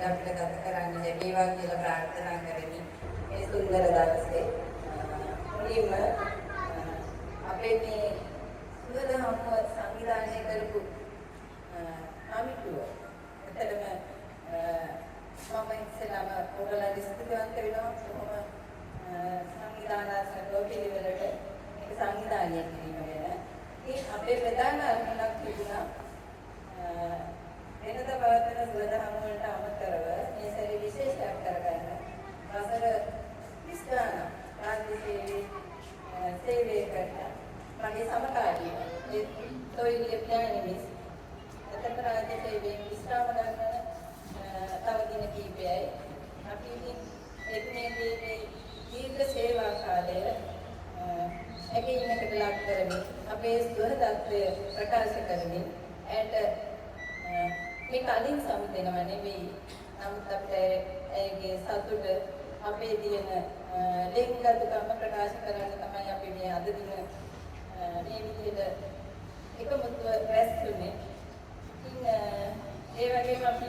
වෙන අපිට ගත කරන්න ලැබේවා කියලා ප්‍රාර්ථනා කරමි. මේ සුන්දර දවසේ මුලින්ම අපේ මේ සුවඳ හමුව සංවිධානය කරපු අමිතුව එතරම් මම ඉස්සෙල්ලාම ඔයගොල්ලන්ට ස්තුතිවන්ත වෙනවා කොහොම සංවිධානාත්මක පිළිවෙලට මේක සංවිධානය කිරීම ගැන. ඒ අපේ ප්‍රධාන අරමුණක් තිබුණා වෙනද පවත්වන සුවඳ හමුවලට අමතරව මේ සැරේ විශේෂයක් කරගන්න වසර 30 ගණන් රාජ්‍ය සේවය කරන මගේ සමකාලීන ඒ තොයිලිය ප්ලෑනිමිස් එතන රාජ්‍ය සේවයෙන් විශ්‍රාම ගන්න තව දින කිහිපයයි අපි එතනදී දීර්ඝ සේවා කාලය ඇගීමකට ලක් කරමින් අපේ සුවඳත්වය ප්‍රකාශ කරමින් ඇයට මේ කලින් සමුදෙනව නෙවෙයි. නමුත් අපිට ඒගේ සතුට අපේ තියෙන ලෙන්ගතුකම ප්‍රකාශ කරන්න තමයි අපි මේ අද දින මේ විදිහට එකමුතුව රැස්ුනේ. ඉතින් ඒ වගේම අපි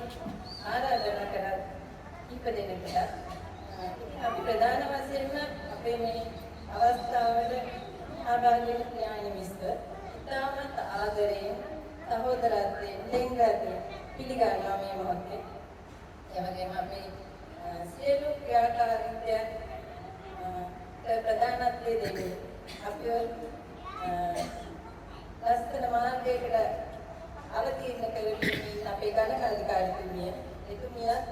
ආරාධනා කරා ඉපදෙනකට අපි ප්‍රධාන වශයෙන්ම අපේ මේ අවස්ථාවට සහභාගී වෙන ඥානමිස්ස ඉතාමත් ආදරයෙන් සහෝදරත්වයෙන් ලෙන්ගතුව පිළිගන්නවා මේ මොහොතේ. ඒ වගේම අපේ සියලු ක්‍රියාකාරීත්වයන් ප්‍රධානත්වයේ දෙන්නේ අපිව ලස්සන මාර්ගයකට අවතීර්ණ කරගන්න අපේ ගණකාධිකාරිතුමිය එතුමියත්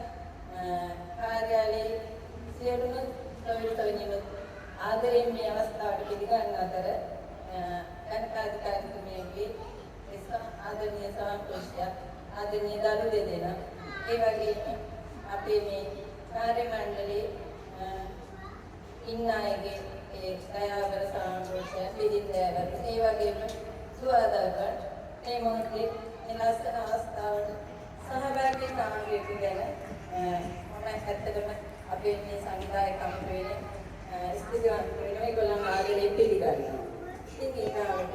කාර්යාලයේ සියලුම සොයුරුතවනියම ආදරයෙන් මේ අවස්ථාවට පිළිගන්න අතර ගණකාධිකාරිතුමියගේ ආදරණීය සාම්ප්‍රදාය ආදරණීය දරු දෙදෙනා ඒ වගේම අපේ මේ කාර්ය මණ්ඩලයේ ඉන්න අයගේ ඒ දයාවර සාම්ප්‍රදාය පිළිදැවර ඒ වගේම සුවදාකර් මේ මොහොතේ මේ ලස්සන අවස්ථාවට සහභාගී කාර්යයක් ගැන මම ඇත්තටම අපේ මේ සංවිධායක කමිටුවේ ස්තුතිවන්ත වෙනවා. ඒගොල්ලන් ආදරයෙන් පිළිගන්නවා. ඉතින් ඒකට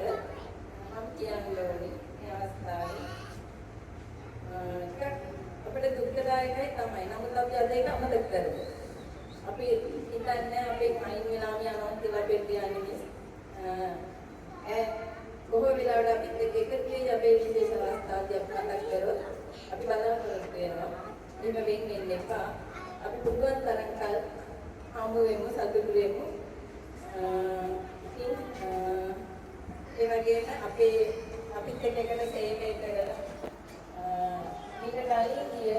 මම කියන්නේ මේ අවස්ථාවේ අපිට දුක්ඛදායකයි තමයි. නමුත් අපි අද ඒක අමතක කරමු. අපි හිතන්නේ අපේ කයින් වෙලාම යනවා කියලා පෙට්ටියන්නේ. බොහෝ වෙලාවට අපිත් එක්ක එකතු වෙයි අපේ විශේෂ අවස්ථාවදී අපි මතක් කරොත් අපි බලාපොරොත්තු වෙනවා. එහෙම වෙන්න එපා. අපි පුළුවන් තරම් කල් හමු වෙමු සතුටු වෙමු. ඒ වගේම අපිත් එක්ක එකට සේවය කරලා ඊට කලින් ගිය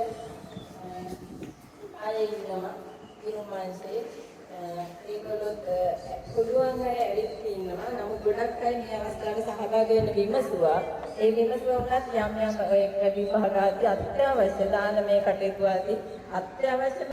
අය ඉන්නවා ඉරුමාංශේ ඒගොල්ලොත් පුළුවන් අය ඇවිත් ඉන්නවා. නමුත් ගොඩක් අය මේ අවස්ථාවේ සහභාගී වෙන්න විමසුවා. ඒ විමසුවා වුණත් යම් ඔය විභාග ආදී අත්‍යවශ්‍ය දානමය කටයුතු ආදී අත්‍යවශ්‍ය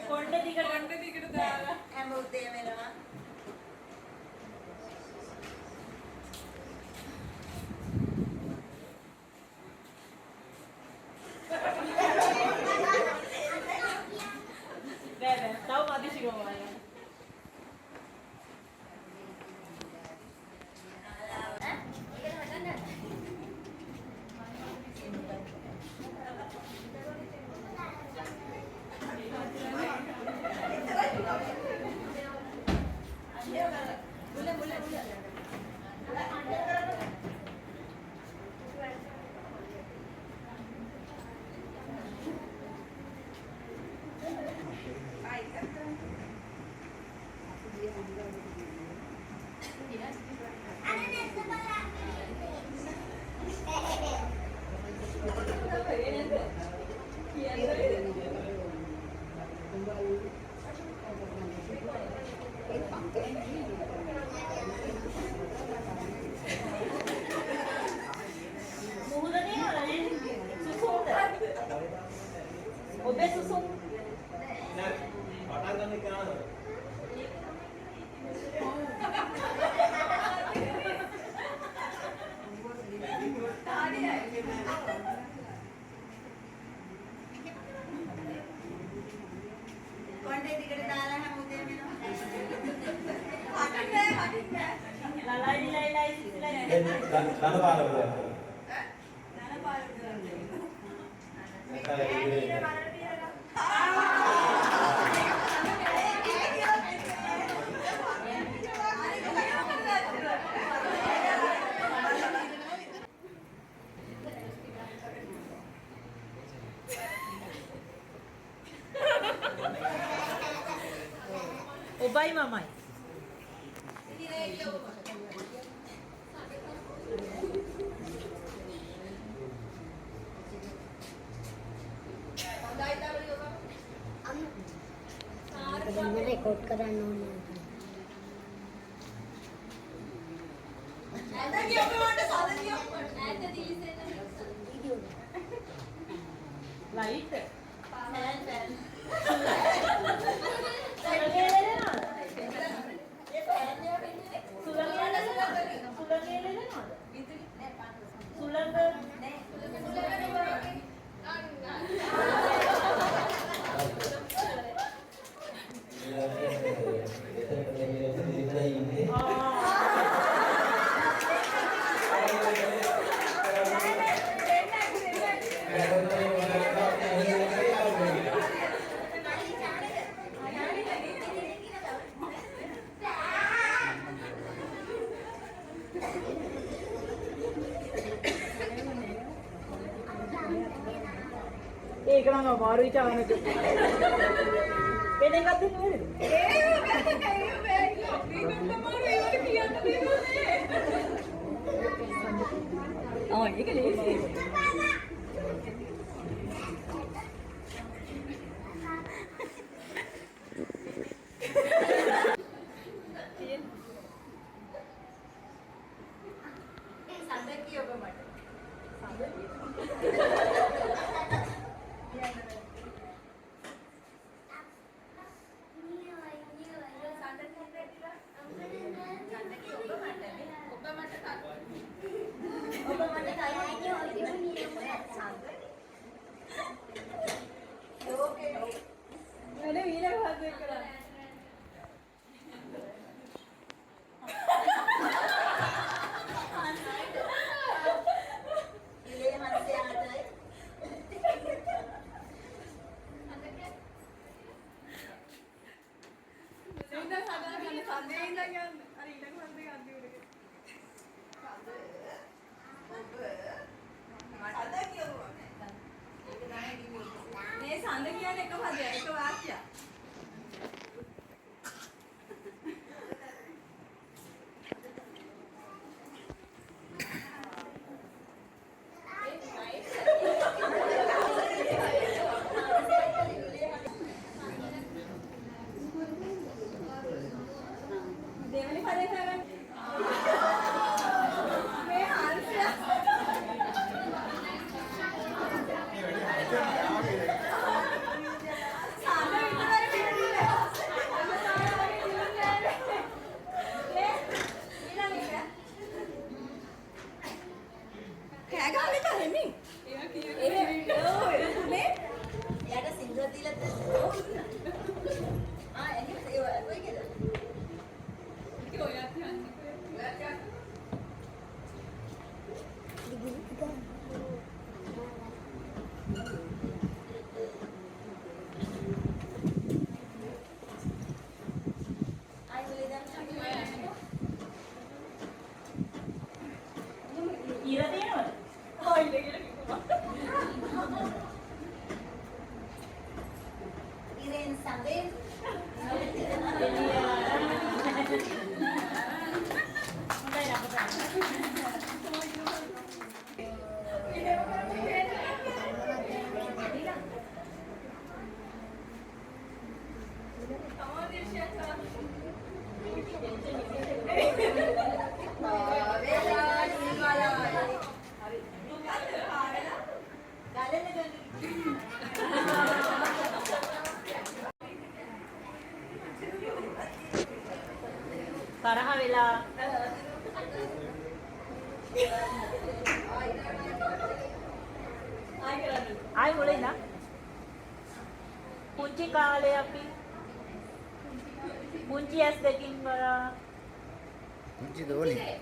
කොණ්ඩ දිගට දාලා හැම උදේම එනවා. බෑ තව මදිසිකම වань. ඔබේ සුසුම් නෑ පටන් ගන්න කෙනාද කොණ්ඩේ දිගට දාලා හැම උදේම එනවා. ලලයි ධන පාරවල ඔබයි මමයි. रेकॉर्ड करना होना ලයිට් ඒක නම් අමාරුයි චානක. වෙන එකක් දෙන්න වෙනද? ඒක ලේසියි. සඳකී ඔබ මට. මේ සඳ කියන්නේ එක පදයක් එක වාක්‍යයක්. දෙවෙනි පදේ කරන්නේ මේ හල්සිය තරහ වෙලා ආයි මුලින් නා පුංචි කාලේ අපි පුංචි ඇස් දෙකින් වලා පුංචි දෝනේ.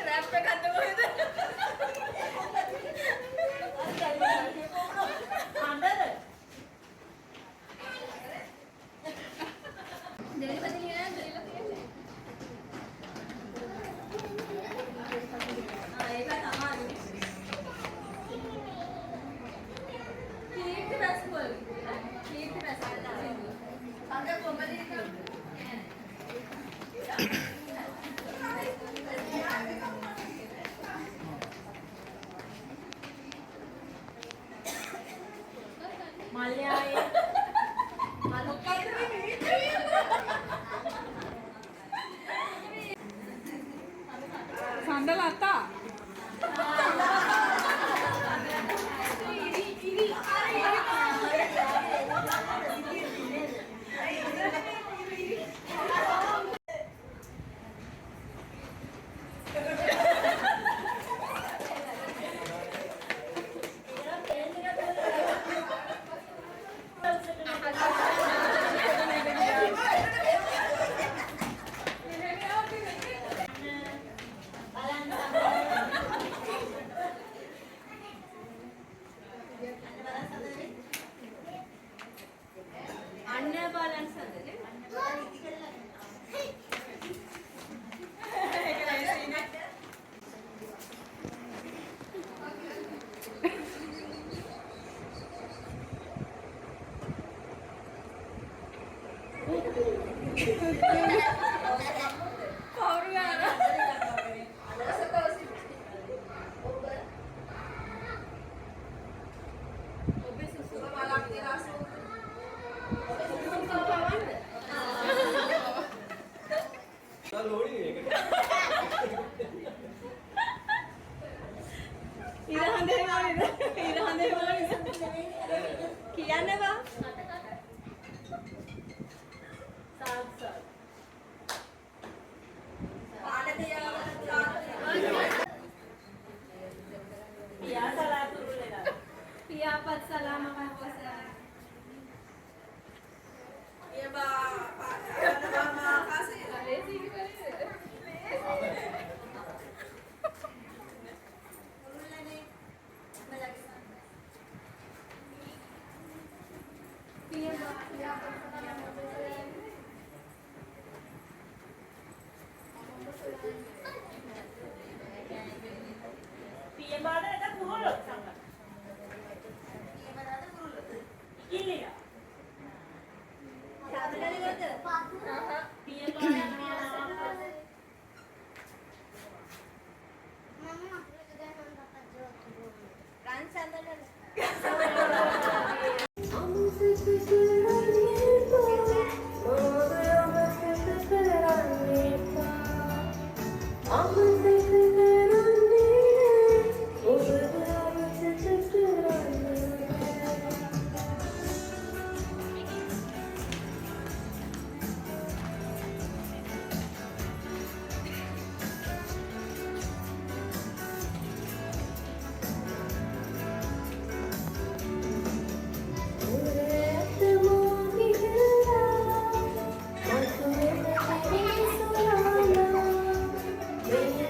රැප් එකක් අතකොහෙද? අnder දෙලිපති ලියලා දෙලිලා කියන්නේ. ඒක තමයි. කීර්ති රසවල. කීර්ති රසවල. අnder කොම්බලි මල්යායේ සඳලතා අන්න බලන්න සඳනේ. කවුරු යනවා? ඔබේ සුසුම බලක් තියලා ලෝඩින් එකට. ඉරහඳේ මොනිද? ඉරහඳේ මොනිද? කියන්න බා. පියා සලාතුරු වෙලා පියාපත් සලාම මහවසා. පිය බාඩට කුහලොත් සංග ඉකිලිලා පිය බාඩ When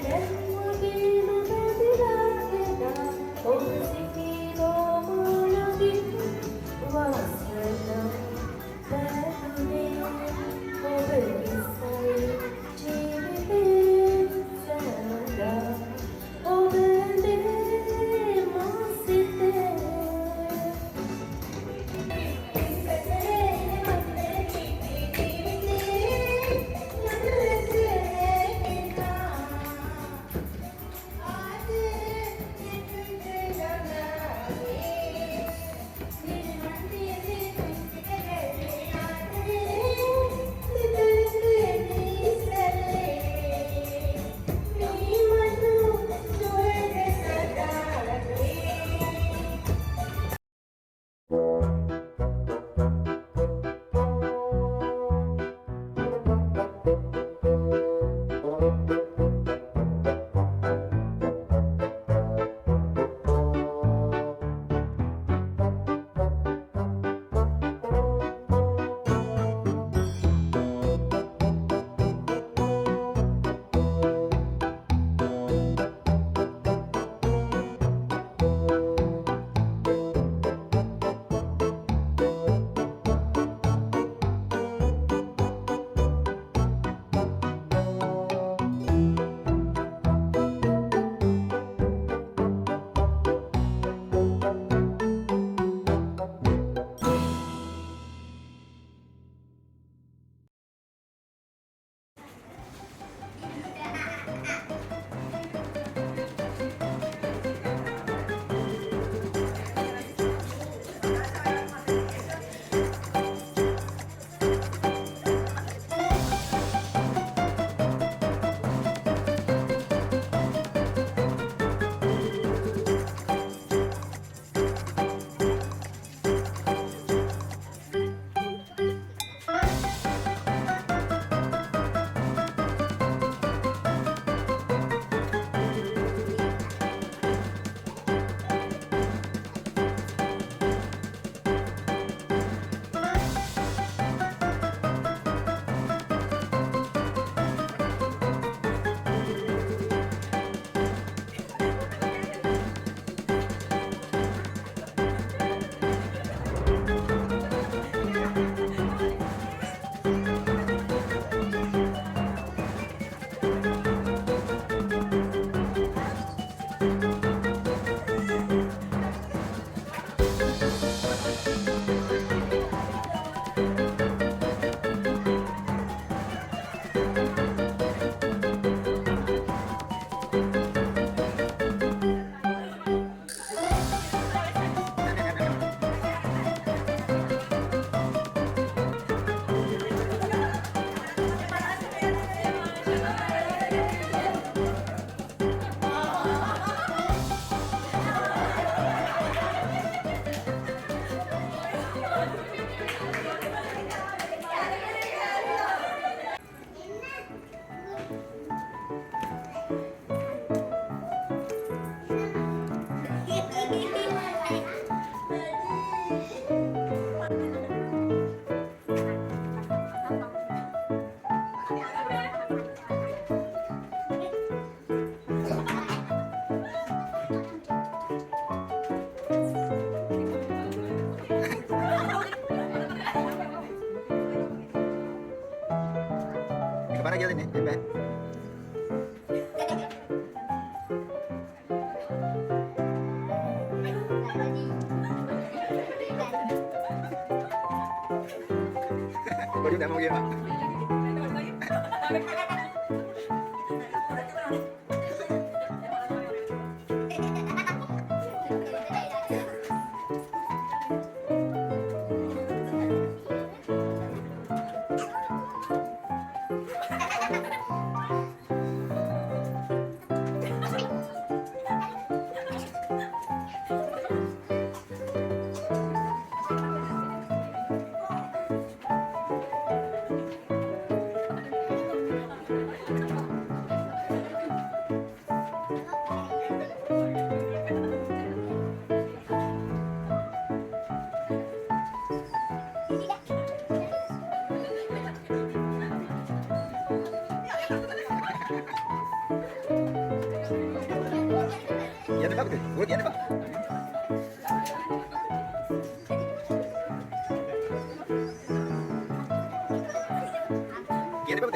තමයි කියලා දෙන්නේ. එපා. කොඩි දැම්මම කියනවා. Yan ba? Good, yan ba? Yan ba?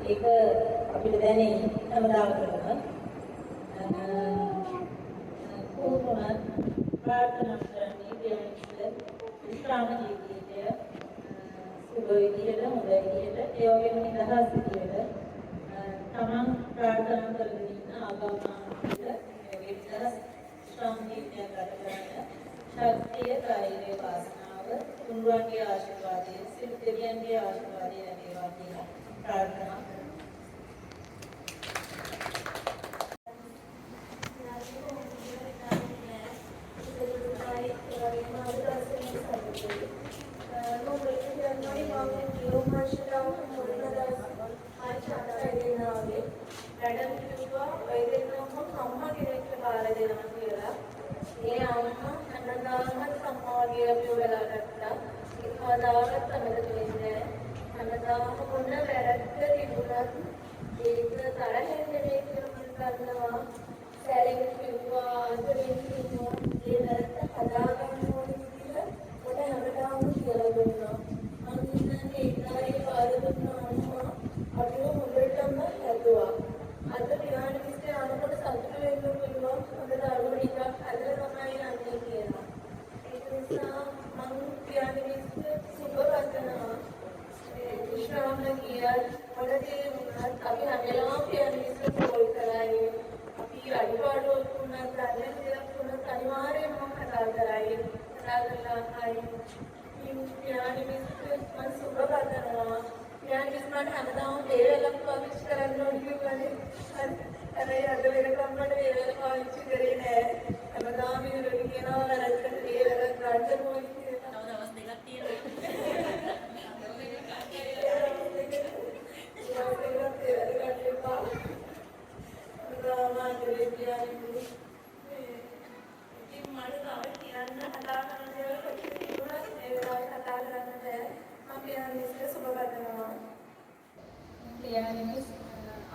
ඒක අපිට දැනෙන හැමදාම කරනවා. කොහොමද ප්‍රාර්ථනා කරන්නේ කියන්නේ විශ්‍රාම ජීවිතය සුබ විදියට හොඳ විදියට ඒ වගේම නිදහස් විදියට තමන් ප්‍රාර්ථනා කරගෙන ඉන්න ආගමනාන්විත මේ විදිහට විශ්‍රාම ජීවිතය ගත කරන්න ශක්තිය ධෛර්යය වාසනාව තුන්වන්ගේ ආශිර්වාදය සිල් දෙවියන්ගේ ආශිර්වාදය ලැබේවා කියලා ප්‍රාර්ථනා කරනවා.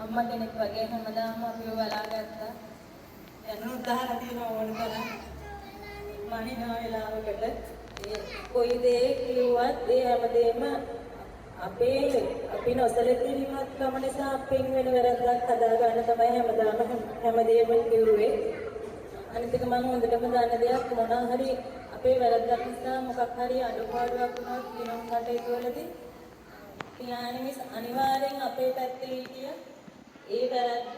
අම්මා කෙනෙක් වගේ හැමදාම අපිව බලාගත්තා. දැන් උදාහරණ තියෙනවා ඕන තරම්. මනිනා වෙලාවකට ඒ කොයි දේ කිව්වත් ඒ හැමදේම අපි නොසලකිරීමක් ගම නිසා අපෙන් වෙන වැරද්දක් හදාගන්න තමයි හැමදේම කිව්වේ. අනිත් එක මම හොඳටම දන්න දෙයක් මොනවා හරි අපේ වැරද්දක් නිසා මොකක් හරි අඩුපාඩුවක් වුණොත් දිනුම් කටයුතු වලදී පියාණන් අනිවාර්යෙන් අපේ පැත්තේ හිටිය ඒ වැරද්ද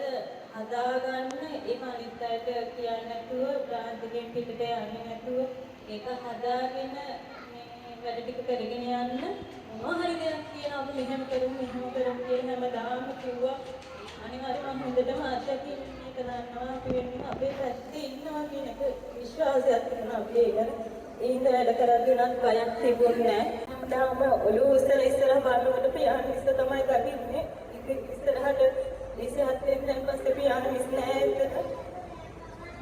හදාගන්න ඒක අනිත් අයට කියන්නේ නැතුව බ්‍රාන්තිකෙන් පිටට යන්නේ නැතුව ඒක හදාගෙන මේ වැඩ ටික කරගෙන යන්න මොනවා හරි දෙයක් කියන අපි මෙහෙම කරමු කියලා හැමදාම කිව්වා. අනිවාර්යයෙන් මම හොඳටම අත්දැකීම් මේක දන්නවා අපි වෙන්නේ අපේ පැත්තේ ඉන්නවා කියන එක විශ්වාසයක් තියෙනවා අපි ඒක. ඒින්ද වැඩ කරද්දී නම් බයක් තිබුණේ නැහැ. හැමදාම ඔළුව ඉස්සර බලනකොට පියාණන් ඉස්ස තමයි දකින්නේ. ඉතින් ඉස්සරහට 27 වෙනිදා පස්සේ පියාණන් ඉස්ස නැහැ එතන.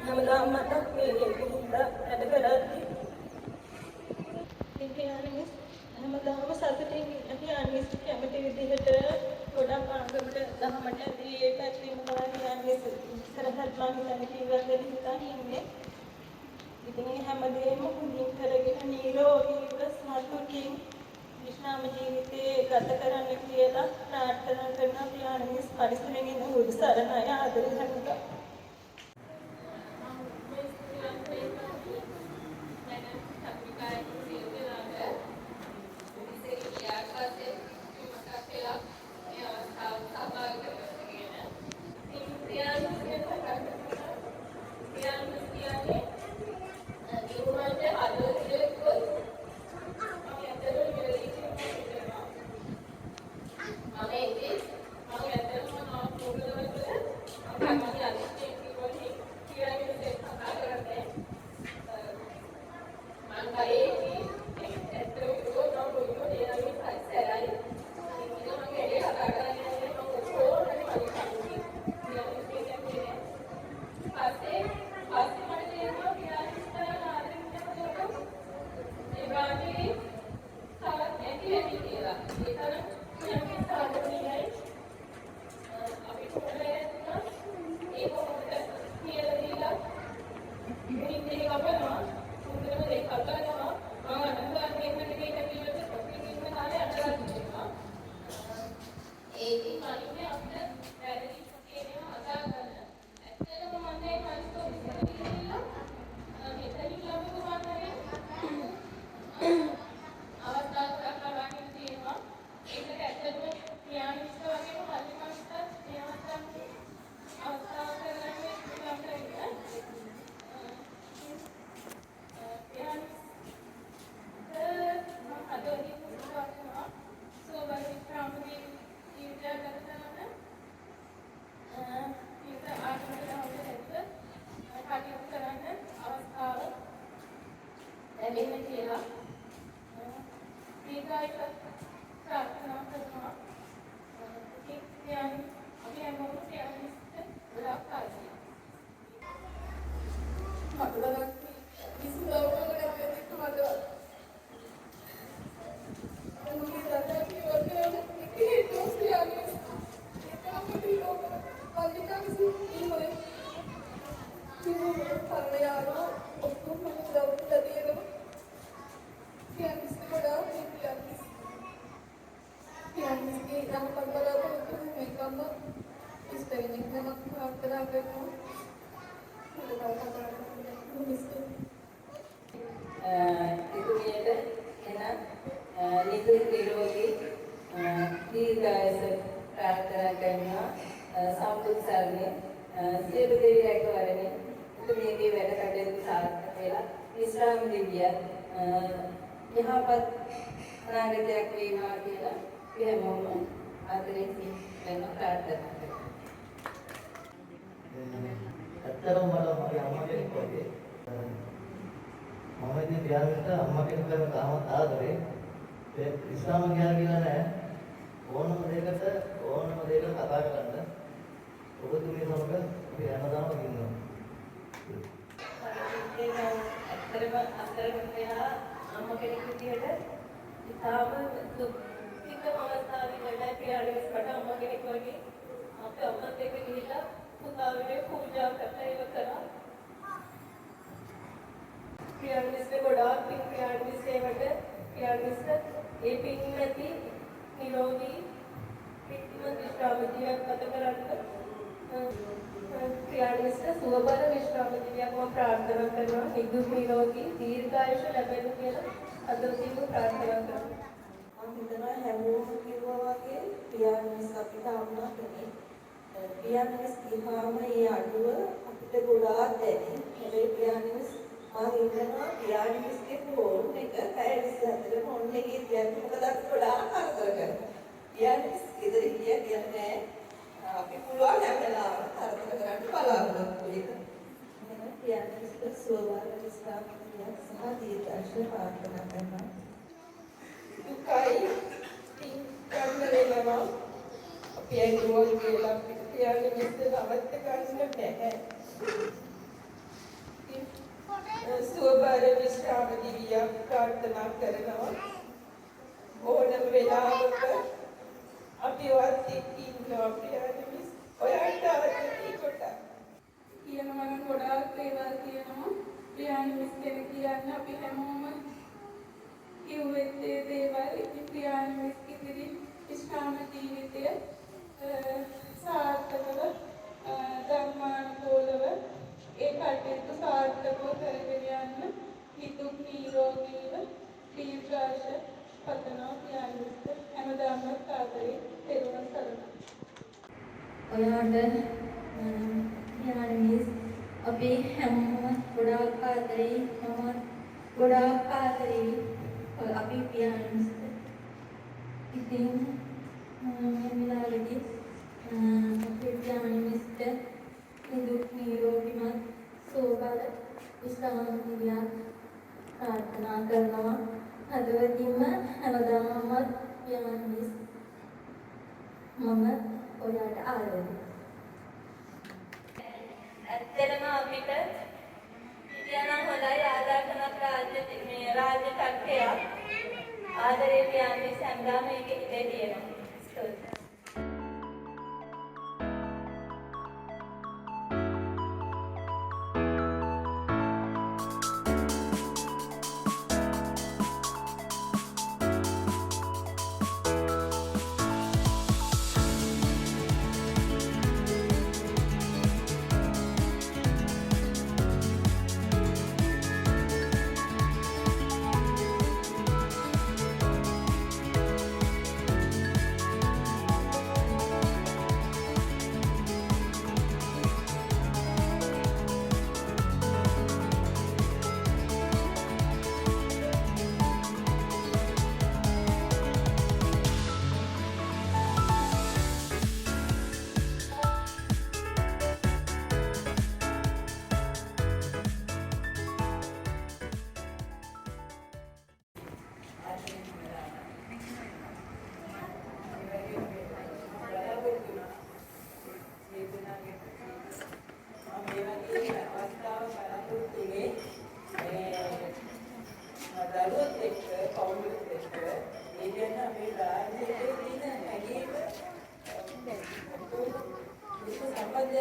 හැමදාම මතක් වෙන්නේ වැඩ කරද්දී. පියාණන් හැමදාම සතුටින් පියාණන් ඉස්ස කැමති විදිහට ගොඩක් ආගමට දහමට ඒ පැත්තේ මොනවා කියන්නේ ඉස්සරහට මම හිතන්නේ කීවද හිතන් ඉන්නේ. ඉතින් හැමදේම හොඳින් කරගෙන නිරෝගීව සතුටින් විශ්‍රාම ජීවිතේ ගත කරන්න කියලා ප්‍රාර්ථනා කරන පියාණන් පරිස්සමෙන් ඉන්න බුදු සරණයි ආදරය කරනවා. Mama, ලැබෙන්න කියලා දීර්ඝායුෂ ප්‍රාර්ථනා කරනවා. ඉතින් අපි හැමෝම ප්‍රයත්නිස්ත ගොඩාක් ආසයි. මතලක් විශ්වාසවල කරපෙන්නට මතල. අනුගේ දඩේ වගේ ඉතින් තෝසියාගේ ඒකම පිටෝක පල්ලිකාගේ ඉන්නේ. ඉතින් පල්ලියාරෝ ඔක්කොම දවල්ට දෙනවා. Pianis gොඩාක් pianis. Pianis ගේ නම් පන්දරාවට මේකම ඉස්පෙලින් එකක් ප්‍රාර්ථනා කරනවා. ඉතුරුයට එන නිදුක් නිරෝගී දීර්ඝායස ප්‍රාර්ථනා කරනවා. සම්බුත් සරණේ සියලු දෙවි රැකවරණේ ඉතුරුගේ වැඩ කටයුතු සාර්ථක වෙලා විශ්‍රාම දිවිය යහපත් අනාගතයක් වේවා කියලා අපි හැමෝම ආදරයෙන් වෙන ප්‍රාර්ථනා කරනවා. ඇත්තටම මගේ අම්මා කෙනෙක් වගේ මම ඉතින් පියාණන්ට අම්මා කෙනෙක් කරන තාමත් ආදරේ ඒ ඉස්ලාම කියලා නෑ ඕනම දෙයකට කතා කරන්න ඔබතුමිය සමග අපි හැමදාම ඉන්නවා. ඇත්තටම අතරම වෙලා අම්මා කෙනෙක් විදියට ඉතාම දුක්ඛිත අවස්ථාවකදී පියාණන්ට අම්මා කෙනෙක් වගේ අපේ අම්මත් එක්ක ගිහිල්ලා පුතාගේ පූජා කරලා ඒක කරා. පියාණන්ට ගොඩාක් පින් පියාණන්ට ඒවට පියාණන්ට ඒ පින් නැති නිරෝගී පිටිම විශ්‍රාමජීවිතයක් ගත කරන්න පියාණන්ට සුවබර විශ්‍රාමජීවිතයක් මම ප්‍රාර්ථනා කරනවා. නිදුක් නිරෝගී දීර්ඝායුෂ ලැබෙන්න කියලා අදෝසිම ප්‍රාර්ථනා කරනවා. මම හිතනවා හැමෝම කිව්වා වගේ පියාණන්ට අපිට අම්මා කෙනෙක් පියාණන්ස් ගියාම ඒ අඩුව අපිට ගොඩාක් දැනේ. හැබැයි පියාණන්ස් මම හිතනවා පියාණන්ස්ගේ ෆෝන් එක පැය 24 ෆෝන් එකේ තියන්න මොකද අපි ගොඩාක් කරදර කරනවා. පියාණන්ස් ඉදිරි කියන්නේ අපි පුළුවන් හැම වෙලාවෙම කරදර කරන්න බලාපොරොත්තු වෙන්න. එහෙනම් පියාණන්ස් සුවවර විස්තාරයක් සහ දීර්ඝායුෂ ප්‍රාර්ථනා කරනවා. දුකයි ගන්න වෙනවා. අපි ඇඟුල් කියලා පියාණන් මෙතන අවත්ත ගන්න බැහැ. සුවබර විශ්‍රාම දිවිය ප්‍රාර්ථනා කරනවා. ඕනම වෙලාවක අපි වත් ඉන්නවා පියාණන් ඔයාට අවශ්‍ය කොට කියනවා නම් ගොඩාක් දේවල් කියනවා. පියාණන් කෙනෙක් කියන්න අපි හැමෝම කිව්වෙත් ඒ දේවල් ඉතින් පියාණන් ඉදිරි විශ්‍රාම ජීවිතය සාර්ථකව ධර්මානුකූලව ඒ කටයුතු සාර්ථකව කරගෙන යන්න නිදුක් නිරෝගීව දීර්ඝායුෂ පතනවා පියාණන්ට හැමදාම ආදරේ පෙරවන් කරනවා. ඔයාට පියාණන් අපි හැමෝම ගොඩාක් ආදරේ මම ගොඩාක් ආදරේ අපි පියාණන්ට ඉතින් මිලාලෙදි අපේ පියාණන්ට නිදුක් නිරෝගීමත් සුවබර විශ්‍රාම දිවියක් ප්‍රාර්ථනා කරනවා. හදවතින්ම හැමදාම පියාණන් මම ඔයාට ආදරේ. ඇත්තටම අපිට ඉතියානම් හොඳයි ආදර්ශනක් රාජ්‍ය කට්ටියක් ආදරේ පියාණන් සම්ගා මේකේ ඉඳී තියෙනවා.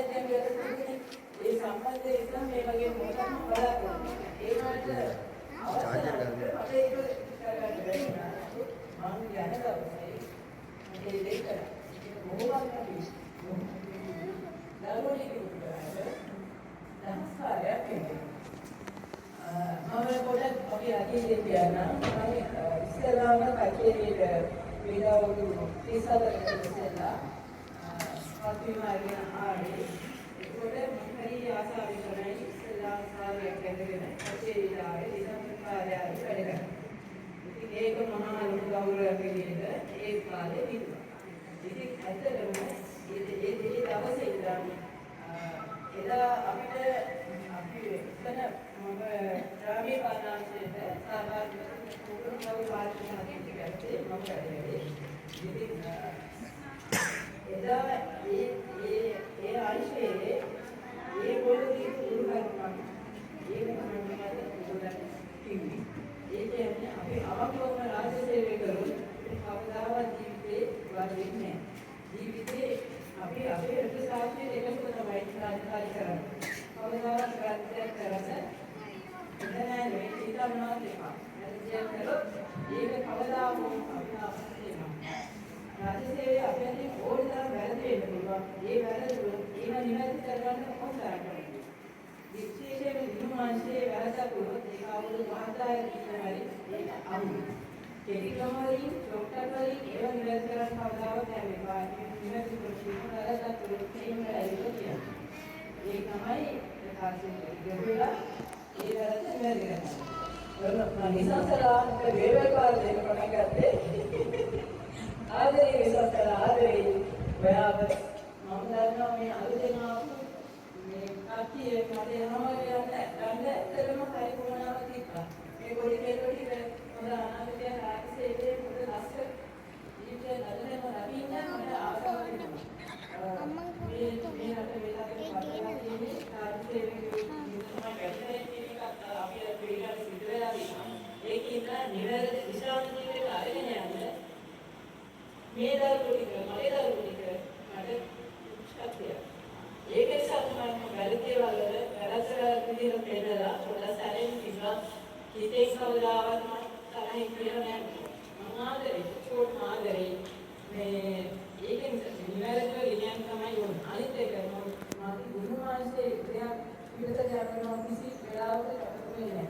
දැන් කියන්නේ ඒ සම්බන්ධය නිසා මේ වගේ මොකක්ද බලාපොරොත්තු ඒ වලට charger ගන්න. අපේ ඒක කරගන්න බැරි නෑ මම යන දවසේ මේ දෙක මොකක්ද අපි දරුවෝ කිව්වා නමස්කාරයක් කියනවා මම පොඩක් අපි අකීලේ කියනවා මම ඉස්සරහම කචේරියේ වේදාවු 34 ඉස්සෙල්ලා අපි මාර්ගන ආවේ ඒකට හරි ආසාවෙන් තමයි ඉස්සෙල්ලා සාරයක් ගැදගෙන කචේරියට ආවේ ඉතින් කාර්යය වැඩ කරා ඉතින් ඒක මහා ලොකු ගෞරවයක් විදිහට ඒ කාලේ තිබුණා ඉතින් ඇත්තටම ඒ දවසේ ඉඳන් එදා අපිට අපි එතන මම රාමේ පානාංශයට සහභාගී වුණා වාර්ෂික මහත්මියගේ මම වැඩේ. ඉතින් එදා ඒ ආංශයේ ඒ පොලිසිය උරුමකම් ඒක මම කිව්වේ. ඒ කියන්නේ අපි අවබෝධ රාජ්‍ය සේවය කරුවොත් කවදාවත් ජීවිතේ වරදින්නේ නැහැ. ජීවිතේ අපි අපේ රටේ එකතු තමයි රාජකාරී කරන්නේ. කවදාවත් රාජ්‍යයක් කරන්නේ නැහැ නේ හිතනවා දෙපා. රාජ්‍යයක් කරොත් ඒක කවදාම අපි ආපස්සට එනවා. රාජ්‍යයේ අපේ ඕනතරම් වැරදි වෙන්න පුළුවන්. ඒ වැරදි ඒව නිවැරදි කරගන්න කොහොමද? විශේෂයෙන් විමාංශයේ වැරදක් වුණොත් ඒක අවුරුදු 5000ක් ඉන්නවලු ඒක අමුයි. ටෙලිග්‍රාම වලින් ડોක්ටර් වලින් ඒව නිවැරදි කරන්න කවදාවත් බැහැ. නිවැරදි ප්‍රශ්න වැරදක් වුණොත් ඒක ඇවිල්ලා කියනවා. ඒ තමයි ප්‍රකාශනය ගොඩලා ඒ වැරද්ද නිවැරදි කරනවා. නිසංසලාට වේවල්කාර දෙන්න පටන් ගත්තේ. ආදරේ විශ්වාසලා ආදරේ ඔයාව මම දන්නවා මේ අලුතෙනා මේ කට්ටිය මට යනවා කියන්නේ ගන්න ඇත්තටම හරි කොමනාවක් තිබ්බා. මේ පොඩි කෙල්ලෝ ටික හොඳ අනාගතයක් ආශිර්වාදයේ පොඩ ලස්ස ජීවිතේ නඩනම ලැබින්න මට ආසාවක් තිබුණා. මේ රට වේලාවේ පාඩලා තියෙන්නේ ආශිර්වාදයේ තමයි වැටෙන්නේ කියන එක අපි පිළිගන්න සිද්ධ වෙලා තියෙනවා. ඒකින් නිවැරදි විශ්වාසීකරණය අරගෙන යන්නේ මේ දරුවෝ ටික මගේ දරුවෝ ටික මට ශක්තිය. ඒක නිසා තමයි වැරදි වල වැරද්ද විදිහට පෙන්නලා පොඩ්ඩක් සැලෙන් කිව්වා හිතේ කවදාවත් මම තරහින් කියලා නැහැ. මම ආදරේ චෝට් ආදරේ මේ ඒකෙන් නිවැරදිව ගෙනියන්න තමයි ඕන. අනිත් එක මම ගුරු මාංශයේ දෙයක් පිටත යනවා කිසි වෙලාවක කටුනේ නැහැ.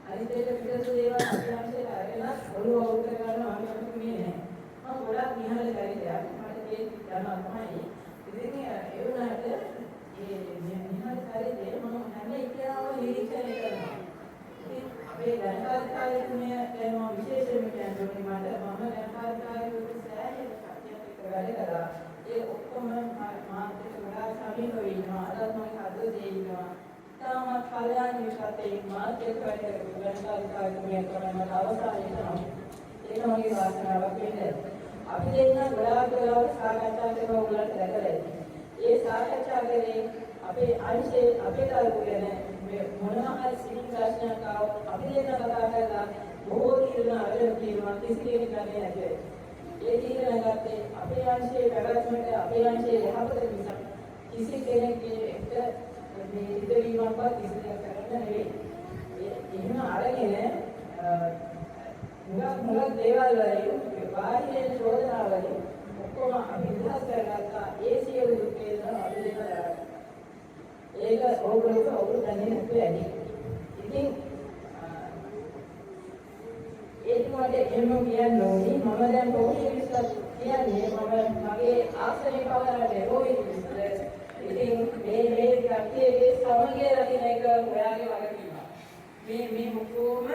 අනිත් එක පිටත දේවල් අපි මාංශයට අරගෙන ඔළුව අවුල් කරගන්නවා අපි කටුනේ නැහැ. මම ගොඩක් නිහඬ චරිතයක් මට ඒක යනවා තමයි. ඉතින් ඒ වුණාට ඒ නිහඬ චරිතේ මම හැම එකම නිරීක්ෂණය කරනවා. ඉතින් අපේ ලංකාවේ යනවා විශේෂයෙන්ම කියන්නේ මට මම ලංකාවේ සෑහෙන කට්ටියක් එක්ක වැඩ කරා. ඒ ඔක්කොම මාත් එක්ක ගොඩාක් සමීපව ඉන්නවා. අදත් මම හදවතේ ඉන්නවා. තාමත් කල්යාණ මිත්‍රත්වයේ මාත් එක්ක වැඩ කරපු ලංකාවේ තමයි මට අවසානයේ තමයි. ඒක මගේ වාසනාවක් වෙන්නේ. අපි දෙන්න ගොඩාක් වෙලාවට සාකච්ඡා කරනවා උගලන්ට දැකලා ඇති. ඒ සාකච්ඡා කරේ අපේ අංශයේ අපේ දරුවෝ ගැන මොනවා හරි සිහින් ප්‍රශ්නයක් ආවොත් අපි දෙන්න කතා කරලා බොහෝ තීරණ අරගෙන කියනවා කිසි කෙනෙක් ගන්නේ නැහැ. ඒ තීරණ ගත්තේ අපේ අංශයේ පැවැත්මට අපේ අංශයේ යහපත නිසා කිසි කෙනෙක්ගේ එක මේ ඉදිරියවම්පත් කිසි දෙයක් කරන්න නෙවෙයි. එහෙම අරගෙන මුලක් දේවල් වලින් බාහිර චෝදනා වලින් ඔක්කොම අපි ඉදහස් කරගත්තා ඒ සියලු දුකේ අපි දෙනවා. ඒක ඕගොල්ලෝ දැනෙන්නේ නැති. ඉතින් ඒක මට එන්න කියන්න ඕනි මම දැන් පොඩි විශ්වාස කියන්නේ මම මගේ ආශ්‍රය පවරන්නේ ඕයි විශ්වාස. ඉතින් මේ කට්ටියගේ සමගිය රකින්න එක ඔයාගේ වගකීමක්. මේ මොකෝම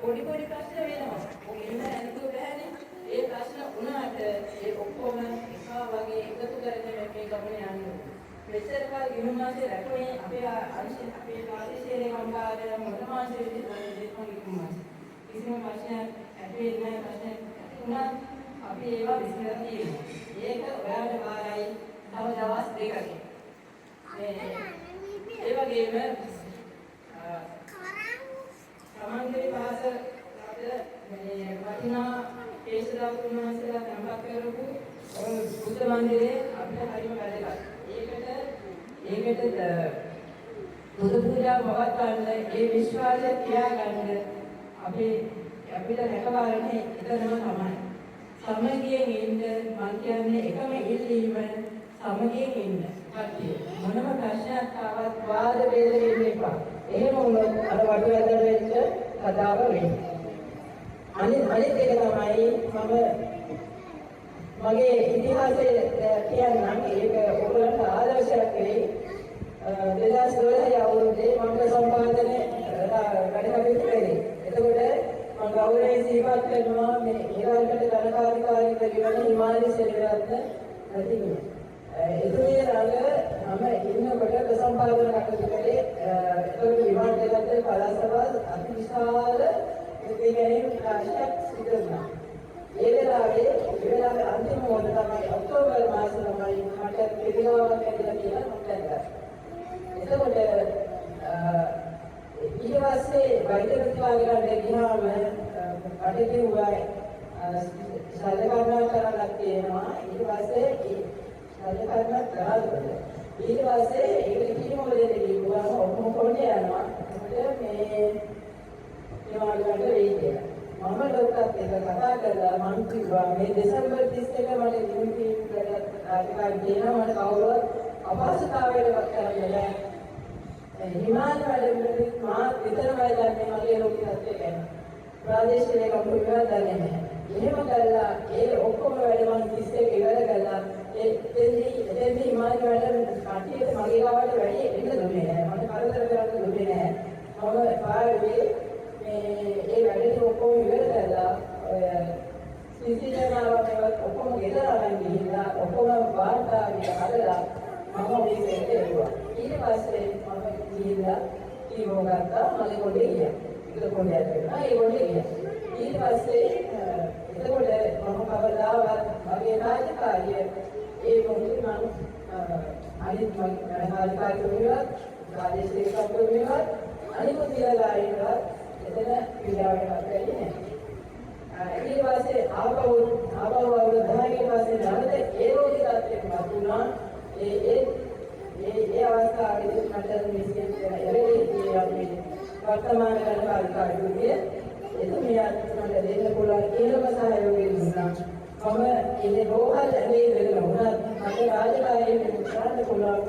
පොඩි ප්‍රශ්න වෙනවා. ඔය ඉන්න ඇතුළු බෑනේ. ඒ ප්‍රශ්න වුණාට ඒ ඔක්කොම එක වගේ එකතු කරගෙන මේ ගමන යන්නේ. මෙච්චර කාල ගිනුමාසේ රැකුනේ අපේ අපේ ප්‍රාදේශීය කම්පාරය මොනවාසේ දෙන්නේ කිසිම ප්‍රශ්නයක් අපේ නෑ ප්‍රශ්නයක් වුණා අපි ඒවා විසඳලා තියෙනවා. ඒක ඔයාලට බාරයි තව දවස් දෙකකින්. ඒ වගේම සමන්ගේ පාසල මේ වටිනා කේශදාතුන් වහන්සේලා තැන්පත් කරපු බුද්ධ මන්දිරේ අපිට හරිම වැදගත්. ඒකට ඒකට බුදු පූජා පවත්වන්න ඒ විශ්වාසය තියාගන්න අපිට රැකවරණේ එතනම තමයි. සමගියෙන් ඉන්න මම කියන්නේ එකම ඉල්ලීම සමගියෙන් ඉන්න. කට්ටිය මොනම ප්‍රශ්නයක් ආවත් වාද වේද වෙන්න එපා. එහෙම වුණොත් අර වටවැදට වෙච්ච කතාව වෙන්නේ. අනිත් එක තමයි මගේ ඉතිහාසය කියන්නම්. ඒක ඔයගොල්ලන්ට ආදර්ශයක් වෙයි. 2012 අවුරුද්දේ මම සම්පාදනයේ වැඩ කටයුතු කළේ. එතකොට මම ගෞරවයෙන් සිහිපත් කරනවා මේ ඊළඟට ධනකාරිකාරී පරිවර්තන හිමාලි සෙල්වරත්න ප්‍රතිගුණ. එතුමිය ළඟ මම ඉන්නකොට සම්පාදන කටයුතු කළේ. එතකොට විවාහ දෙකට පළසවල් අතිවිශාල ඒකෙන් කාර්යයක් සිදු වුණා. ඒ වෙලාවේ අන්තිම මොහොත තමයි ඔක්තෝබර් මාසෙ තමයි මට පිළිවෙලක් ඇදලා කියලා මම දැක්කා. එතකොට ඊට පස්සේ වෛද්‍ය ප්‍රතිපාදකයන්ට ගියාම කඩේ කිව්වා සාධකරණ කරන්නක් තියෙනවා. ඊට පස්සේ සාධකරණ කරාද ඊට පස්සේ ඒක කිසිම මොකද කිව්වා ඔක්කොම කොහොමද යනවා. ඒකට මේ ඒවාලට වෙයි කියලා. මම ડોක්ටර්ත් එක්ක කතා කරලා මම කිව්වා මේ දෙසැම්බර් 31 මට ඉමුනිටි කාර්යකාරී දෙනවා මට කවුරුවත් අපහසුතාවයකට කරන්න බෑ. හිමාල වැඩි මා විතර වැඩන්නේ මගේ රෝගී තත්ත්වය ගැන. ප්‍රාදේශීය කම්පියුටර් දන්නේ නැහැ. එහෙම කරලා ඒ ඔක්කොම වැඩ මම 31 ඉවර කළා. එතෙන්දී හිමාල වැඩ කට්ටියට මගේ ගාවට වැඩි එන්න දුන්නේ නැහැ. මට කරදර කරන්න දුන්නේ නැහැ. මම පාරේ ඒ වැඩේ ඔක්කොම ඉවර කරලා ඔය සිසිලනාවට ඔක්කොම ගෙදර අරන් ගිහිල්ලා ඔක්කොම වාර්තා විහාරලා මම මේකට එළුවා. ඊට පස්සේ මම ගිහිල්ලා කීමෝ ගත්තා මගේ කොටේ ගියා. ඒක කොහේ යනවා ඒ කොටේ ගියා. ඊට පස්සේ එතකොට මම කවදාවත් මගේ රාජකාරිය ඒ මොහොතේ මම අනිත් මගේ රාජකාරියවත් ප්‍රාදේශීය කම්පියුටර් අනිත් විද්‍යාලයවත් එතන විද්‍යාවට කරන්නේ නැහැ. ඊට පස්සේ ආපහු අවුරුදු 10ක පස්සේ නැවත ඒ රෝගී තත්ත්වයකට වුණා. ඒ අවස්ථාවේදී මට මිසියන් එරෙහිදී අපි වර්තමාන කරකාරිකාරියේ එතුමියත් මට දෙන්න පුළුවන් ඊළම සහයෝගය දුන්නා. මම ඉන්නේ රෝහල් ඇලේ වෙනවා. මට රාජකාරියේ කරන්න පුළුවන්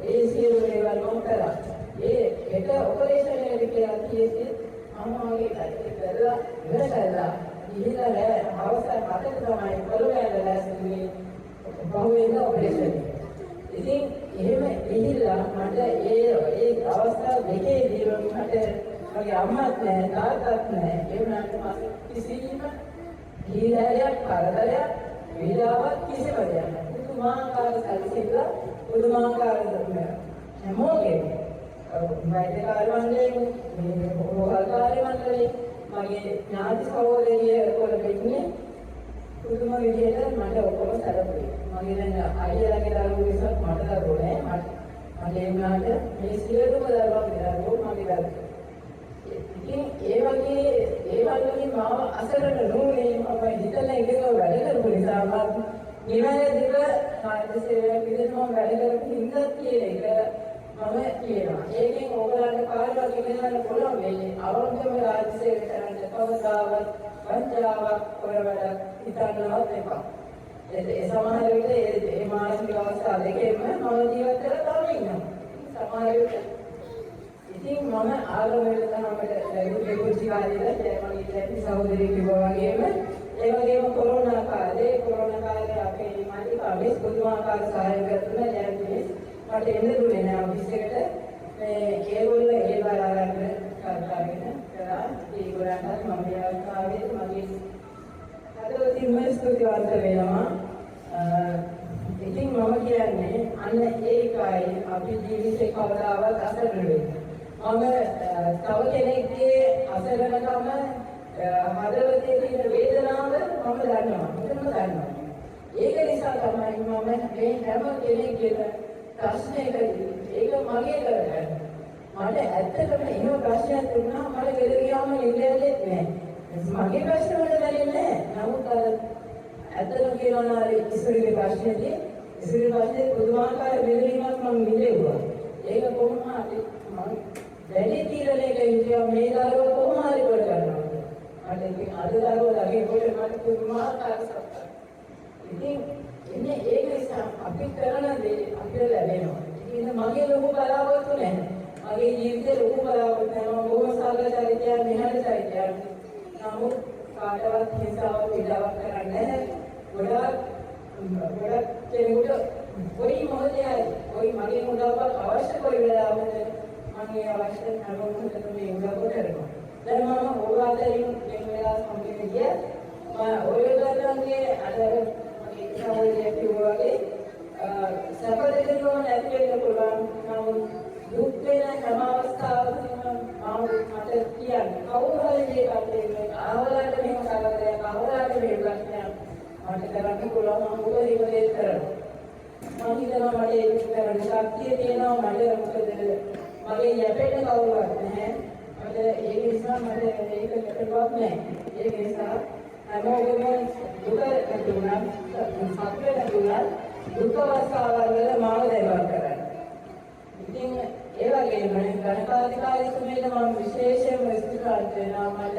ඒ සියලු දේවල් මම කරා. ඒක ඔපරේෂන් එකකට කියලා කියෙන්නේ මම වගේ කටයුතු කරලා ඉවර කරලා ගිහිල්ලා නෑ අවස්ථාව මතක තමයි කොළඹ ඇවිල්ලා බහුවෙන්න ඔපරේෂන්. ඉතින් එහෙම ගිහිල්ලා මට ඒ අවස්ථාව දෙකේදී මට මගේ අම්මත් නෑ තාත්තත් නෑ ඒ වුණාට මම කිසිම හීලයක් කරදරයක් වේලාවක් කිසිම දෙයක් නෑ. පුදුමාකාර සැලසිල්ල පුදුමාකාර ධර්මයක් හැමෝගෙම වෛද්‍ය කාර්යමණ්ඩලයේ මේ රෝහල් කාර්යමණ්ඩලයේ මගේ ඥාති සහෝදරිය කොළඹ ඉන්නේ පුදුම විදියට මට ඔක්කොම සැලකුවේ. මගේ දැන් අයියාගේ දරුවෝ නිසා මට දරුවෝ නෑ. මට ඒ වුණාට මේ සියලුම දරුවෝ මගේ දරුවෝ. ඉතින් ඒ වගේ වලින් මාව අසරණ නොවුනේ මම හිතලා ඉඳලා වැඩ කරපු නිසා මම නිවැරදිව කාර්ය සේවයක් විදිහට මම වැඩ කරපු හින්දා කියන එක මම කියනවා. ඒකෙන් ඕගලන්ට කාර්යයක් ඉගෙනගන්න පුළුවන් වෙන්නේ අවංකව රාජ්‍ය සේවය කරන්න කවදාවත් වංචාවක් කරවලක් හිතන්නවත් එපා. ඒ සමහර විට ඒ මානසික අවස්ථා දෙකෙන්ම මම ජීවත් කරලා තව ඉන්නවා. සමහර විට ඉතින් මම ආගමකට තමයි ලැබුණේ කාලේද මගේ සහෝදරිය කිව්වා වගේම ඒ වගේම කොරෝනා කාලේ අපේ මානසික අවස්ථ පුදුමාකාර සහායයක් දුන්නා දැන් මට එන්න දුන්නේ නැහැ ඔෆිස් එකට. ඒගොල්ලෝ ඒ බලාගෙන කරගෙන කරා. ඒගොල්ලන්ට මම මේ අවස්ථාවේ මගේ හදවතින්ම ස්තුතිවන්ත වෙනවා. ඉතින් මම කියන්නේ අන්න ඒකයි අපි ජීවිතේ කවදාවත් අසරණ වෙන්නේ. මම තව කෙනෙක්ගේ අසරණකම හදවතේ තියෙන වේදනාව මම දන්නවා. මුලින්ම දන්නවා. ඒක නිසා තමයි මම මේ හැම කෙනෙක්ගේම ප්‍රශ්නයකදී ඒක මගේ කරගන්න. මට ඇත්තටම එහෙම ප්‍රශ්නයක් වුණා මට ගෙදර ගියාම ඉල්ලෙන්නේ නැහැ. මගේ ප්‍රශ්න වල දැනෙන්නේ නැහැ. නමුත් ඇත්තටම කියනවා නම් ඉස්සරහේ ප්‍රශ්නේදී පුදුමාකාර බෙදීමක් මම විඳෙව්වා. වැඩි තීරණයක ඉඳලා මේ දරුව කොහොම හරි කොට ගන්නවා. මට ඉතින් අද දරුව ළඟේ කොට මට පුදුමාකාර සතුටක්. ඉතින් එන්නේ ඒක නිසා අපි කරන දේ අපිට ලැබෙනවා. ඉතින් මගේ ලොකු බලාපොරොත්තු නැහැ. මගේ ජීවිතේ ලොකු බලාපොරොත්තු නැහැ. මම බොහොම සරල චරිතයක් නිහඬ චරිතයක්. නමුත් කාටවත් හිංසාව පීඩාවක් කරන්නේ නැහැ. ගොඩක් කෙනෙකුට කොයි මොහොතේ කොයි මගේ උදව්වක් අවශ්‍ය කොයි වෙලාවක මගේ අවශ්‍ය හැම මොහොතකම මේ උදව්ව කරනවා. දැන් මම ඕවාතරින් මේ වෙලාව සම්පූර්ණ ගියා. මම ඔයගොල්ලන්ගේ අද මගේ සහෝදරයෙක් කිව්වා වගේ සපදෙකම නැති වෙන්න පුළුවන්. නමුත් දුක් වෙන හැම අවස්ථාවකම මට කියන්නේ කවුරු හරි මේ කල්පේ ආවලාට මේක කරදරයක් ආවලාට මේ ප්‍රශ්නයක් මට කරන්න පුළුවන් මම මොකද ඒක දෙයක් කරනවා. මම හිතනවා මට ඒක කරන්න ශක්තිය තියෙනවා මට මොකද මගේ යැපෙන්න කවුරුවත් නැහැ. මට ඒ නිසා මට ඒක කරපුවක් නැහැ. ඒක නිසා හැමෝගෙම දුක නැතුණා සතුට නැතුණා දුක අවස්ථාවල් වල මාව දැනුවත් කරන්න. ඉතින් ඒ වගේම ගණකාධිකාරීතුමීට මම විශේෂයෙන්ම ස්තුතිවන්ත වෙනවා. මට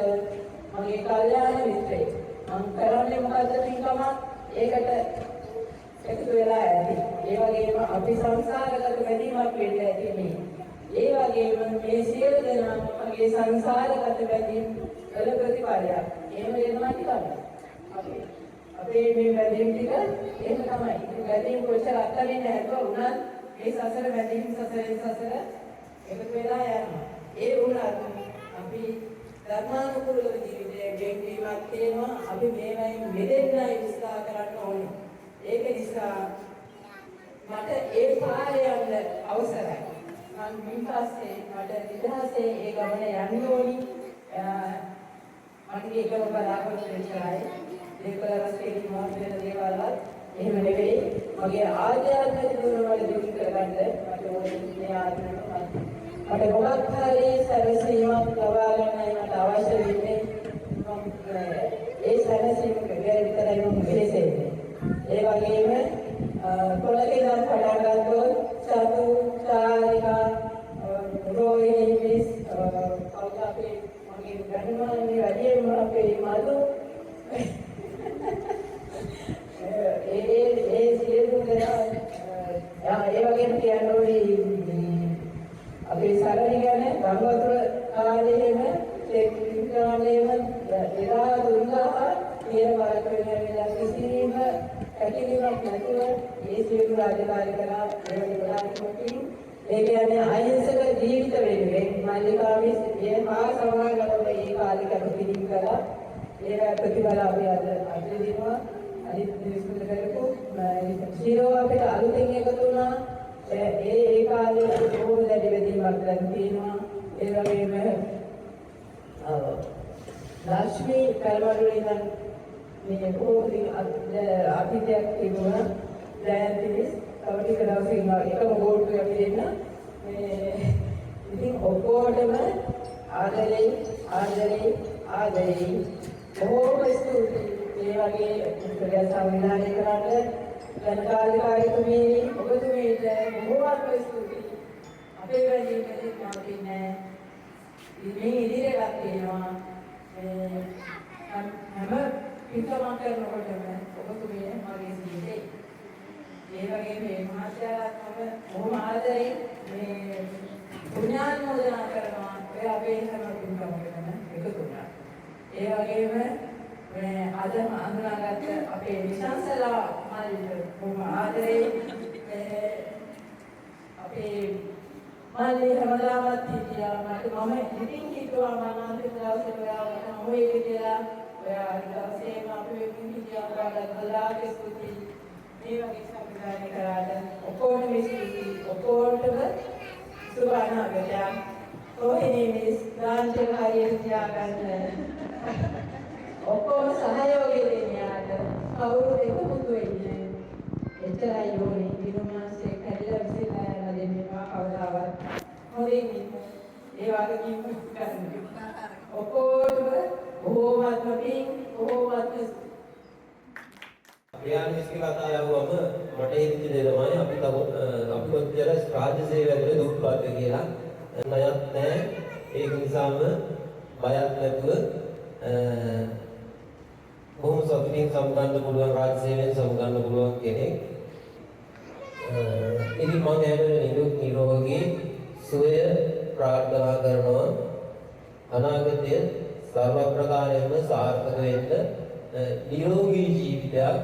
මගේ කල්යාණ මිත්‍රයෙක් මම කරන්නේ මොකද්ද පින්කම ඒකට එකතු වෙලා ඇති. ඒ වගේම අපි සංසාරගත බැඳීමක් වෙන්න ඇති මේ. ඒ වගේම මේ සියලු දෙනා මගේ සංසාරගත බැඳීම් වල ප්‍රතිඵලයක්. එහෙම වෙනවා කියලා. අපේ මේ බැඳීම් ටික එහෙම තමයි. ඉතින් බැඳීම් කොච්චර අත්හරින්න හැදුවා වුණත් මේ සසර බැඳීම් සසර එකතු වෙලා යනවා. ඒ වුණත් අපි ධර්මානුකූලව ජීවිතයේ ගෙන්වීමක් තියෙනවා. අපි මේවයින් මෙදෙන්නයි උත්සාහ කරන්න ඕනේ. ඒක නිසා මට ඒ පාරේ යන්න අවසරයි. මම විපස්සේ මට නිදහසේ ඒ ගමන යන්න ඕනි. මට ඒකම බලාපොරොත්තු වෙච්චායි. ඒකල රස්තේ කිව්වා වෙන දේවල්වත් එහෙම නෙවෙයි. මගේ ආධ්‍යාත්මික දියුණුව දියුණු කරගන්න මට ඕනේ මේ ආත්මයට මට ගොඩක් හරි සැලසීමක් ලබා ගන්නයි මට අවශ්‍ය වෙන්නේ. ඒ සැලසීම විතරයි මම වෙහෙසෙන්නේ. ඒ වගේම කොළකේ නම් පටන් ගත්තොත් සතු චාරිකා රෝහිණිස් අවුතාපේ මගේ ගණමානේ වැඩිම අපේ මලු ඒ සියලු දෙනා ඒ වගේම කියන්න ඕනේ අපේ සරණි ගැන ගංගාවතුර කාලයේම ටෙක්නික් කාලයේම එදා දුන්නා කියන වරක් වෙනවා කිසිම පැකිලීමක් නැතුව මේ සියලු රාජකාරී කළා ඒවගේ ගොඩාක් කොටින් ඒ කියන්නේ අහිංසක ජීවිත වෙනුවෙන් මල්ලිකාවේ ඒ මහා සමාගමේ මේ කාලේ කටපිටින් කළා ඒ ප්‍රතිඵල අපි අද දිනවා අනිත් දිනවල කරපු ශීරෝ අපිට අලුතෙන් එකතු වුණා ඒ කාලේ බොහෝ දැඩි වෙදීමක් දැන් තියෙනවා ඒ වගේම ලක්ෂ්මී කල්වරුවේ ඉඳන් මේ පොඩි අතිදයක් තිබුණා දැන් තිස් කවටි කරවසින් එකම බෝඩ් එකක් දෙන්න මේ ඉතින් ඔක්කොටම ආදරේ බොහෝම ස්තුතියි මේ වගේ ප්‍රතික්‍රියා සංවිධානය කරන්න ගණකාධිකාරීතුමී ඔබතුමීට බොහෝම ස්තුතියි අපේ වැඩිමේ මාතිනේ මේ ඉදිරියට තියෙනවා හැම පිටකමක් කරනකොටම ඔබතුමිය මගේ ජීවිතේ ඒ වගේ මේ මහත්යාත්මක බොහොම ආදරේ මේ පුණ්‍යානුමෝදනා කරනවා ඔය අපේ හැම පිටකමකටම එකතු වුණා. ඒ වගේම මේ අද හඳුනාගත්ත අපේ විශාසලා මල්ලිට බොහොම ආදරේ අපේ මල්ලි හැමදාමත් හිටියා මම ඉතින් හිතුවා මම අන්තිම දවසේ ඔයාලට මොහේ කියලා ඔයා දවසේම අපේ හිටියා ඔයාලට ගලාගේ ස්තුතියි මේ වගේ සම්ප්‍රදාය කරාට ඔක්කොටම ස්තුතියි ඔක්කොටම සුබානාගතයක් කොහේ මිස් ගාන්ටේ හරියට තියාගන්න ඔක්කොම සහයෝගය දෙන්න යාට කවුරුත් එකමුතු වෙන්නේ එතරයි ඕනේ දිනමාසේ කැඩලා විසිලා යන දෙන්නවා කවදාවත් හොඳින් ඉන්න ඒ වගේම කරන්න ඔක්කොටම බොහෝමත්ම පිං බොහෝමත්ම ප්‍රයාණිස්ක කතා යවුවම මට හිතෙන දේ තමයි අපි කොච්චර රාජ්‍ය සේවය ඇතුලේ දුක් පාත් කියලා ණයක් නැහැ. ඒක නිසාම බයක් නැතුව බොහොම සතුටින් සමුගන්න පුළුවන් රාජ්‍ය සේවයෙන් සමුගන්න පුළුවන් කෙනෙක්. ඉතින් මම හැමෝම නිරෝගී සුවය ප්‍රාර්ථනා කරනවා. අනාගතයේ සර්ව ප්‍රකාරයෙන්ම සාර්ථක වෙන්න නිරෝගී ජීවිතයක්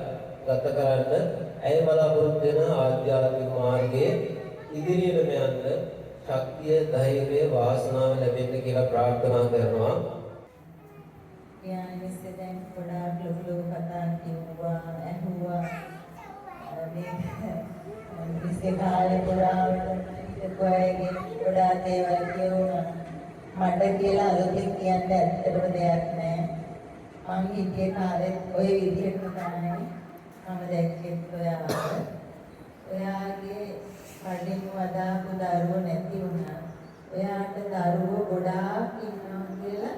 ගත කරන්න ඇය බලාපොරොත්තු වෙන ආධ්‍යාත්මික මාර්ගයේ ඉදිරියටම යන්න ශක්තිය, ධෛර්යය, වාසනාව ලැබෙන්න කියලා ප්‍රාර්ථනා කරනවා. යානිස්සේ දැන් ගොඩාක් ලොකු කතා කිව්වා, ඇහුවා. මේ ඉස්සේ කාලේ පුරාවට ඉතකොයගේ ගොඩාක් දේවල් කියුණා. මට කියලා අලුතින් කියන්න ඇත්තටම දෙයක් නැහැ. මං හිතේ කාලෙත් ওই විදිහටම තමයි මම දැක්කෙත් ඔයාව. ඔයාගේ කඩින් වදාපු දරුවෝ නැති වුණා. ඔයාට දරුවෝ ගොඩාක් ඉන්නවා කියලා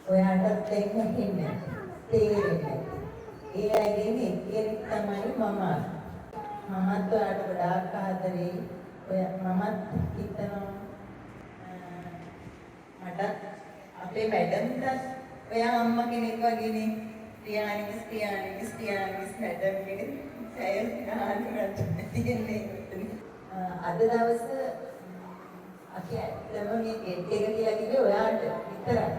ඔයාටත් එක්ක ඉන්නේ. තේරෙන්නේ. ඒ අයගෙන් එක්කෙනෙක් තමයි මම. මමත් ඔයාට ගොඩාක් ආදරෙයි. මමත් හිතනවා මට අපේ මැඩම්ටත් ඔයා අම්මා කෙනෙක් වගේනේ. පියානිස් මැඩම් කෙනෙක්. ඇය නානකට තියෙන්නේ. අද දවස අපි ඇත්තම මේ ගෙට් එක කියලා කිව්වේ ඔයාට විතරයි.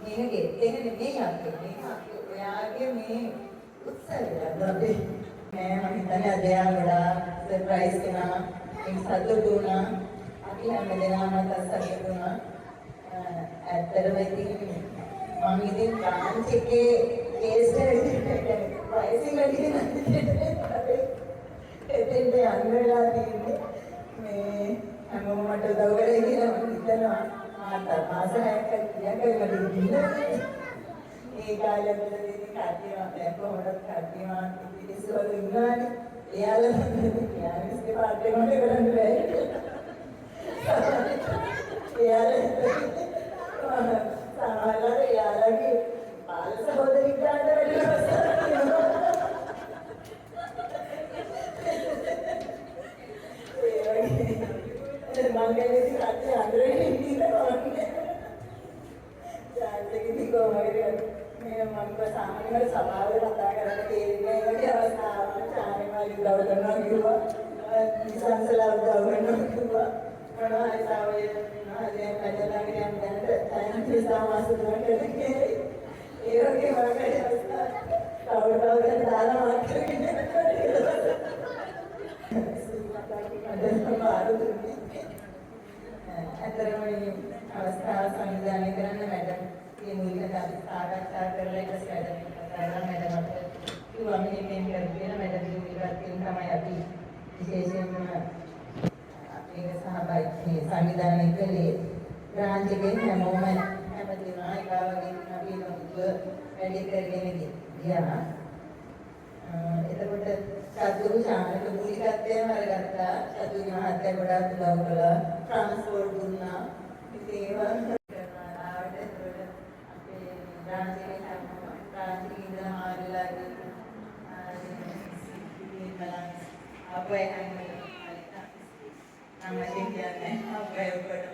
මේක ගෙට් එක නෙමෙයි අපේ. මේක ඔයාගේ මේ උත්සවය. අපි මම හිතන්නේ අද යා ගොඩාක් සර්ප්‍රයිස් වෙනවා. ඒක සතුටු වුණා. අපි හැමදේම සතුටු වුණා. ඇත්තටම ඉතින් මම ඉතින් බ්‍රාන්ච් එකේ ටේස්ට් එක ප්‍රයිසින් වැඩි නැහැ. එතෙන්ට යන්න වෙලා තියෙන්නේ. මේ හැමෝම මට උදව් කරේ කියලා මම හිතනවා. මාස 6ක් කියන්නකට ඉන්නේ. ඒ කාලේ වලදී කට්ටිය කොහොමද කට්ටිය පිටිසුවල ඉන්නවානේ. එයාලා කියන්නේ පාඩේ මොකද කරන්නේ බැහැ. සමහරවල් එයාලගේ බාල සහෝදරික් ගන්න වැඩි මංගලයේ කට්ටිය අඳුරේ ඉන්නවා. ජාතකෙදි කොහොමද මේ මම සාමාන්‍යයෙන් සභාවේ කතා කරලා තේරෙන්නේ නැහැ අවස්ථාවක්. චාරිමාලි උදව් කරනවා කිව්වා. නිසංසලා උදව් කරනවා කිව්වා. මොනවා හරි සාවය දැන් පැටලගෙන යන දැනට දැන් තිසාමාස දුරට ඒ වගේ වගේ අවස්ථා තවදවගෙන දාලා මාත්‍රකින් අතරම මේ අවස්ථාව සංවිධානය කරන්න මැඩම් මේ මුලින්ම අපි සාකච්ඡා කරලා ඊට පස්සේ මැඩම් මැඩම්ට කිව්වා මේ මේක කරගෙන මැඩම් ජීවිතවත් තමයි අපි විශේෂයෙන්ම මේක සහභාගී සංවිධානය කළේ බ්‍රාන්ච් එකේ හැමෝම හැමදේම ඒකාවගේ අපි වැඩි කරගෙන ගියා. එතකොට සතුරු ශානක මූලිකත්වයම අරගත්තා. සතුරු මහත්තයා ගොඩාක් උදව් කළා. ට්‍රාන්ස්පෝර්ට් දුන්නා. ඉතින් ඒවා කරනවා ආවට එතකොට අපේ බ්‍රාන්ච් එකේ හැමෝම බ්‍රාන්ච් එකේ ඉඳලා ආරලා අපේ හැමෝම I'm a Indian, I'm very good.